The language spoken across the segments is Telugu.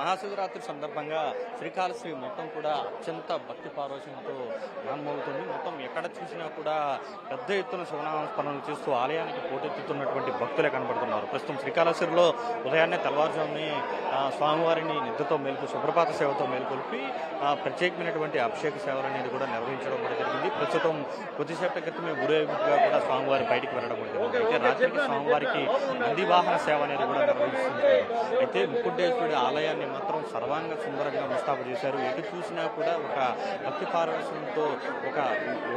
మహాశివరాత్రి సందర్భంగా శ్రీకాళహస్తి మొత్తం కూడా అత్యంత భక్తి పారవశ్యంతో నామవుతుంది. మొత్తం ఎక్కడ చూసినా కూడా పెద్ద ఎత్తున శివనామస్మరణలు చేస్తూ ఆలయానికి పోటెత్తుతున్నటువంటి భక్తులే కనబడుతున్నారు. ప్రస్తుతం శ్రీకాళహస్తిలో ఉదయాన్నే తెల్లవారుజామునే స్వామివారిని నిద్రతో మేల్కొ సుప్రభాత సేవతో మేల్కొల్పి ప్రత్యేకమైనటువంటి అభిషేక సేవలు అనేది కూడా నిర్వహించడం కూడా జరిగింది. ప్రస్తుతం కొద్దిసేపటి క్రితమే ఊరేగింపుగా కూడా స్వామివారి బయటికి వెళ్ళడం కూడా జరిగింది. అయితే రాత్రికి స్వామివారికి నంది వాహన సేవ అనేది కూడా నిర్వహిస్తున్నారు. అయితే ముక్కుడ్డేశ్వరుడి ఆలయాన్ని మాత్రం సర్వాంగ సుందరంగా ముస్తాబు చేశారు. ఎటు చూసినా కూడా ఒక భక్తి పారవశ్యంతో ఒక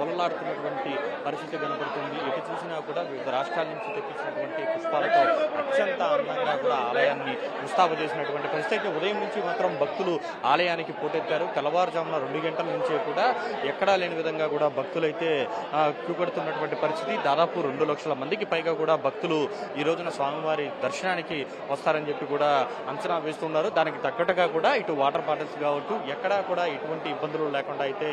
ఓలలాడుతున్నటువంటి పరిస్థితి కనబడుతుంది. ఎటు చూసినా కూడా వివిధ రాష్ట్రాల నుంచి తెప్పించినటువంటి పుష్పాలతో అత్యంత అందంగా కూడా ఆలయాన్ని ముస్తాబు చేసినటువంటి పరిస్థితి. అయితే ఉదయం నుంచి మాత్రం భక్తులు ఆలయానికి పోటెత్తారు. తెల్లవారుజామున 2 గంటల నుంచే కూడా ఎక్కడా లేని విధంగా కూడా భక్తులైతే క్యూ కడుతున్నటువంటి పరిస్థితి. దాదాపు 2 లక్షల మందికి పైగా కూడా భక్తులు ఈ రోజున స్వామివారి దర్శనానికి వస్తారని చెప్పి కూడా అంచనా వేస్తున్నారు. దానికి తగ్గట్టుగా కూడా ఇటు వాటర్ బాటిల్స్ కావచ్చు ఎక్కడా కూడా ఎటువంటి ఇబ్బందులు లేకుండా అయితే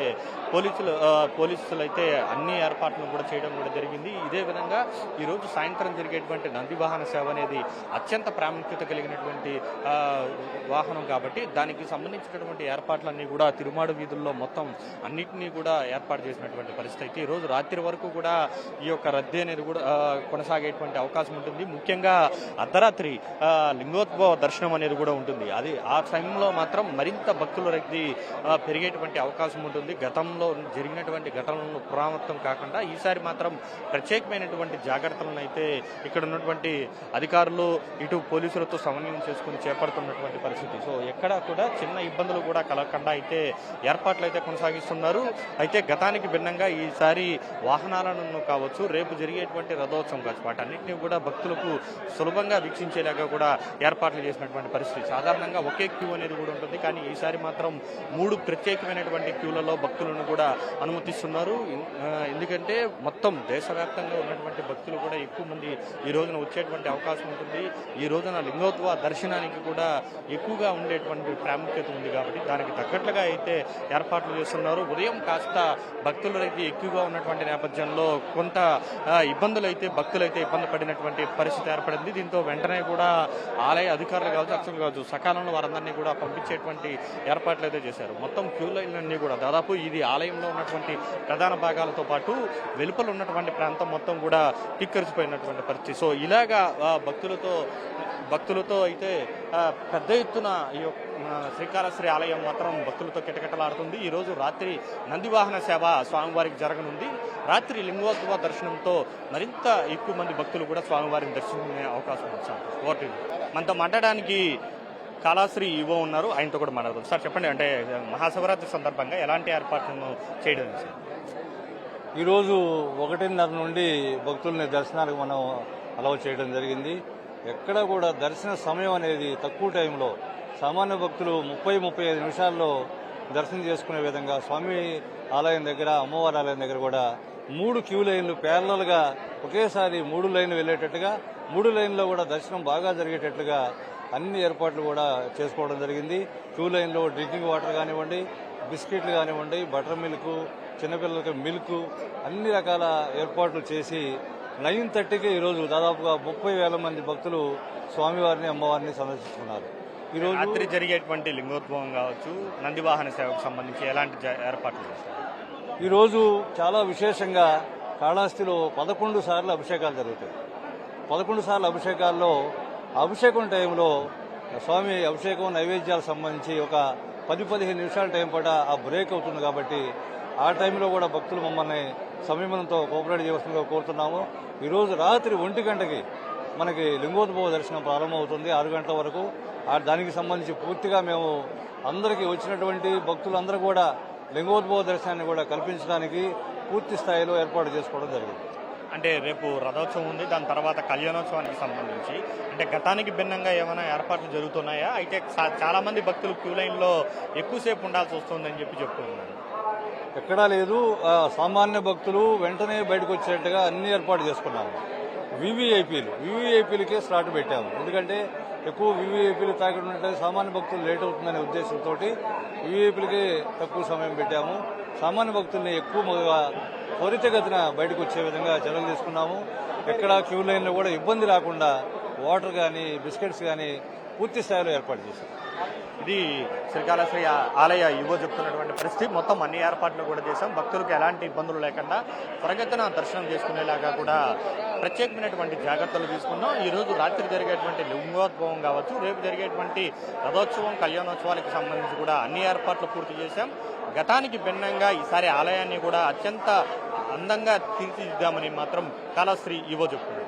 పోలీసులు అయితే అన్ని ఏర్పాట్లను కూడా చేయడం కూడా జరిగింది. ఇదే విధంగా ఈరోజు సాయంత్రం జరిగేటువంటి నంది వాహన సేవ అనేది అత్యంత ప్రాముఖ్యత కలిగినటువంటి వాహనం కాబట్టి దానికి సంబంధించినటువంటి ఏర్పాట్లన్నీ కూడా తిరుమాడు వీధుల్లో మొత్తం అన్నింటినీ కూడా ఏర్పాటు చేసినటువంటి పరిస్థితి. అయితే ఈరోజు రాత్రి వరకు కూడా ఈ యొక్క రద్దీ అనేది కూడా కొనసాగేటువంటి అవకాశం ఉంటుంది. ముఖ్యంగా అర్ధరాత్రి లింగోద్భవ దర్శనం అనేది కూడా ఉంటుంది. అది ఆ సమయంలో మాత్రం మరింత భక్తుల రద్దీ పెరిగేటువంటి అవకాశం ఉంటుంది. గతంలో జరిగినటువంటి ఘటనలను పునరావృతం కాకుండా ఈసారి మాత్రం ప్రత్యేకమైనటువంటి జాగ్రత్తలను అయితే ఇక్కడ ఉన్నటువంటి అధికారులు ఇటు పోలీసులతో సమన్వయం చేసుకుని చేపడుతున్నటువంటి పరిస్థితి. సో ఎక్కడా కూడా చిన్న ఇబ్బందులు కూడా కలగకుండా అయితే ఏర్పాట్లు అయితే కొనసాగిస్తున్నారు. అయితే గతానికి భిన్నంగా ఈసారి వాహనాలను కావచ్చు రేపు జరిగేటువంటి రథోత్సవం కావచ్చు వాటన్నింటినీ కూడా భక్తులకు సులభంగా వీక్షించేలాగా కూడా ఏర్పాట్లు చేసినటువంటి పరిస్థితి. సాధారణంగా ఒకే క్యూ అనేది కూడా ఉంటుంది. కానీ ఈసారి మాత్రం 3 ప్రత్యేకమైనటువంటి క్యూలలో భక్తులను కూడా అనుమతిస్తున్నారు. ఎందుకంటే మొత్తం దేశవ్యాప్తంగా ఉన్నటువంటి భక్తులు కూడా ఎక్కువ మంది ఈ రోజున వచ్చేటువంటి అవకాశం ఉంటుంది. ఈ రోజున లింగోద్భవ దర్శనానికి కూడా ఎక్కువగా ఉండేటువంటి ప్రాముఖ్యత ఉంది కాబట్టి దానికి తగ్గట్లుగా అయితే ఏర్పాట్లు చేస్తున్నారు. ఉదయం కాస్త భక్తులు అయితే ఎక్కువగా ఉన్నటువంటి నేపథ్యంలో కొంత భక్తులైతే ఇబ్బంది పడినటువంటి పరిస్థితి ఏర్పడింది. దీంతో వెంటనే కూడా ఆలయ అధికారులు కావచ్చు అర్చకులు కావచ్చు సకాలంలో వారందరినీ కూడా పంపించేటువంటి ఏర్పాట్లు అయితే చేశారు. మొత్తం క్యూ లైన్లన్నీ కూడా దాదాపు ఇది ఆలయంలో ఉన్నటువంటి ప్రధాన భాగాలతో పాటు వెలుపల ఉన్నటువంటి ప్రాంతం మొత్తం కూడా కిక్కరిసిపోయినటువంటి పరిస్థితి. సో ఇలాగా భక్తులతో అయితే పెద్ద ఎత్తున ఈ శ్రీకాళహస్తి ఆలయం మాత్రం భక్తులతో కిటకిటలాడుతుంది. ఈరోజు రాత్రి నందివాహన సేవ స్వామివారికి జరగనుంది. రాత్రి లింగోద్భవ దర్శనంతో మరింత ఎక్కువ మంది భక్తులు కూడా స్వామివారిని దర్శించుకునే అవకాశం ఉంది. మనతో మాట్లాడడానికి కాళహస్తి ఈవో ఉన్నారు, ఆయనతో కూడా మాట్లాడదాం. సార్ చెప్పండి, అంటే మహాశివరాత్రి సందర్భంగా ఎలాంటి ఏర్పాట్లను చేయడం సార్? ఈరోజు 1:30 నుండి భక్తుల్ని దర్శనానికి మనం అలౌ చేయడం జరిగింది. ఎక్కడ కూడా దర్శన సమయం అనేది తక్కువ టైంలో సామాన్య భక్తులు 30-35 నిమిషాల్లో దర్శనం చేసుకునే విధంగా స్వామి ఆలయం దగ్గర అమ్మవారి ఆలయం దగ్గర కూడా 3 క్యూ లైన్లు ప్యారలల్గా ఒకేసారి 3 లైన్లు వెళ్లేటట్టుగా 3 లైన్లో కూడా దర్శనం బాగా జరిగేటట్లుగా అన్ని ఏర్పాట్లు కూడా చేసుకోవడం జరిగింది. క్యూ లైన్లో డ్రింకింగ్ వాటర్ కానివ్వండి, బిస్కెట్లు కానివ్వండి, బటర్ మిల్క్, చిన్నపిల్లలకి మిల్క్ అన్ని రకాల ఏర్పాట్లు చేసి 9:30కి ఈరోజు దాదాపుగా 30,000 మంది భక్తులు స్వామివారిని అమ్మవారిని సందర్శిస్తున్నారు. ఈరోజు రాత్రి జరిగేటువంటి లింగోద్భవం కావచ్చు నందివాహన సేవకు సంబంధించి ఎలాంటి ఏర్పాట్లు చేస్తారు? ఈరోజు చాలా విశేషంగా కాళహస్తిలో 11 సార్లు అభిషేకాలు జరుగుతాయి. 11 సార్లు అభిషేకాల్లో అభిషేకం టైంలో స్వామి అభిషేకం నైవేద్యాలకు సంబంధించి ఒక 10-15 నిమిషాల టైం పాటు ఆ బ్రేక్ అవుతుంది కాబట్టి ఆ టైంలో కూడా భక్తులు మమ్మల్ని సంయమనంతో కోఆపరేట్ చేయవలసిందిగా కోరుతున్నాము. ఈరోజు రాత్రి 1 గంటకి మనకి లింగోద్భవ దర్శనం ప్రారంభమవుతుంది. 6 గంటల వరకు దానికి సంబంధించి పూర్తిగా మేము అందరికీ వచ్చినటువంటి భక్తులందరూ కూడా లింగోద్భవ దర్శనాన్ని కూడా కల్పించడానికి పూర్తి స్థాయిలో ఏర్పాటు చేసుకోవడం జరిగింది. అంటే రేపు రథోత్సవం ఉంది, దాని తర్వాత కళ్యాణోత్సవానికి సంబంధించి అంటే గతానికి భిన్నంగా ఏమైనా ఏర్పాట్లు జరుగుతున్నాయా? అయితే చాలా మంది భక్తులు క్యూ లైన్లో ఎక్కువసేపు ఉండాల్సి వస్తుందని చెప్తున్నారు. ఎక్కడా లేదు, సామాన్య భక్తులు వెంటనే బయటకు వచ్చేట్టుగా అన్ని ఏర్పాటు చేసుకున్నాము. వివిఐపీలకే స్లాట్ పెట్టాము. ఎందుకంటే ఎక్కువ వివిఐపీలు తాకినట్లయితే సామాన్య భక్తులు లేట్ అవుతుందనే ఉద్దేశంతో వివిఐపీలకి తక్కువ సమయం పెట్టాము. సామాన్య భక్తుల్ని ఎక్కువ త్వరితగతిన బయటకు వచ్చే విధంగా చర్యలు తీసుకున్నాము. ఎక్కడా క్యూ లైన్లో కూడా ఇబ్బంది రాకుండా వాటర్ కానీ బిస్కెట్స్ కానీ పూర్తి స్థాయిలో ఏర్పాటు చేశారు. ఇది శ్రీకాళహస్తి ఆలయ యువ చెప్తున్నటువంటి పరిస్థితి. మొత్తం అన్ని ఏర్పాట్లు కూడా చేశాం. భక్తులకు ఎలాంటి ఇబ్బందులు లేకుండా త్వరగతిన దర్శనం చేసుకునేలాగా కూడా ప్రత్యేకమైనటువంటి జాగ్రత్తలు తీసుకున్నాం. ఈ రోజు రాత్రి జరిగేటువంటి లింగోద్భవం కావచ్చు, రేపు జరిగేటువంటి రథోత్సవం, కళ్యాణోత్సవాలకు సంబంధించి కూడా అన్ని ఏర్పాట్లు పూర్తి చేశాం. గతానికి భిన్నంగా ఈసారి ఆలయాన్ని కూడా అత్యంత అందంగా తీర్చిదిద్దామని మాత్రం కాళహస్తి యువ చెప్తున్నారు.